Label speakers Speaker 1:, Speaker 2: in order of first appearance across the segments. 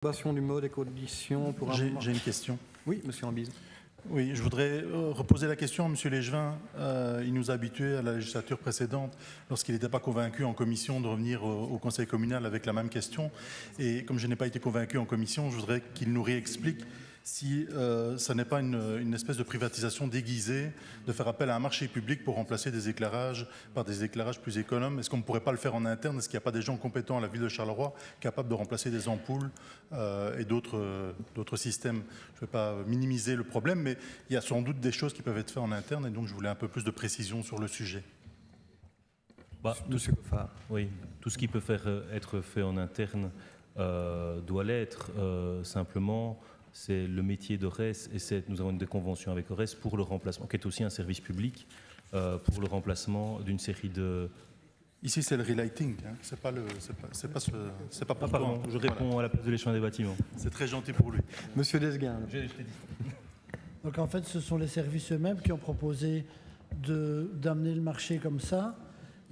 Speaker 1: Du mode éco-audition pour un moment.
Speaker 2: J'ai une question.
Speaker 1: Oui, monsieur Ambise.
Speaker 2: Oui, je voudrais reposer la question à M. Légevin. Il nous a habitués à la législature précédente, lorsqu'il n'était pas convaincu en commission de revenir au Conseil communal avec la même question. Et comme je n'ai pas été convaincu en commission, je voudrais qu'il nous réexplique si ça n'est pas une espèce de privatisation déguisée, de faire appel à un marché public pour remplacer des éclairages par des éclairages plus économes. Est-ce qu'on ne pourrait pas le faire en interne? Est-ce qu'il n'y a pas des gens compétents à la ville de Charleroi capables de remplacer des ampoules et d'autres systèmes? Je ne vais pas minimiser le problème, mais il y a sans doute des choses qui peuvent être faites en interne, et donc je voulais un peu plus de précision sur le sujet.
Speaker 1: Monsieur Goffard.
Speaker 3: Oui, tout ce qui peut être fait en interne doit l'être. Simplement, c'est le métier de RES, et nous avons des conventions avec RES pour le remplacement, qui est aussi un service public, pour le remplacement d'une série de...
Speaker 2: Ici, c'est le relighting, hein. C'est pas pour
Speaker 3: pardon,
Speaker 2: toi.
Speaker 3: je réponds à la place de l'échelon des bâtiments.
Speaker 2: C'est très gentil pour lui.
Speaker 1: Monsieur Desguin.
Speaker 4: Donc en fait, ce sont les services eux-mêmes qui ont proposé d'amener le marché comme ça.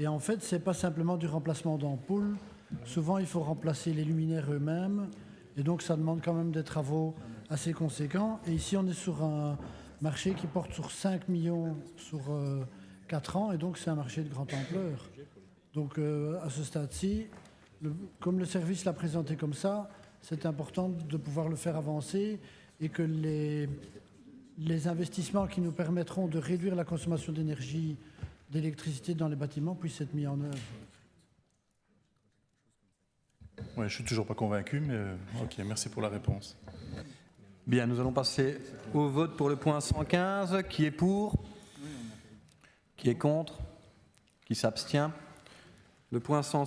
Speaker 4: Et en fait, ce n'est pas simplement du remplacement d'ampoules. Souvent, il faut remplacer les luminaires eux-mêmes. Et donc, ça demande quand même des travaux assez conséquents. Et ici, on est sur un marché qui porte sur 5 millions sur 4 ans. Et donc, c'est un marché de grande ampleur. Donc, à ce stade-ci, comme le service l'a présenté comme ça, c'est important de pouvoir le faire avancer et que les investissements qui nous permettront de réduire la consommation d'énergie, d'électricité dans les bâtiments puissent être mis en œuvre.
Speaker 2: Ouais, je ne suis toujours pas convaincu, mais ok, merci pour la réponse.
Speaker 1: Bien, nous allons passer au vote pour le point 115. Qui est pour? Qui est contre? Qui s'abstient? Le point 116.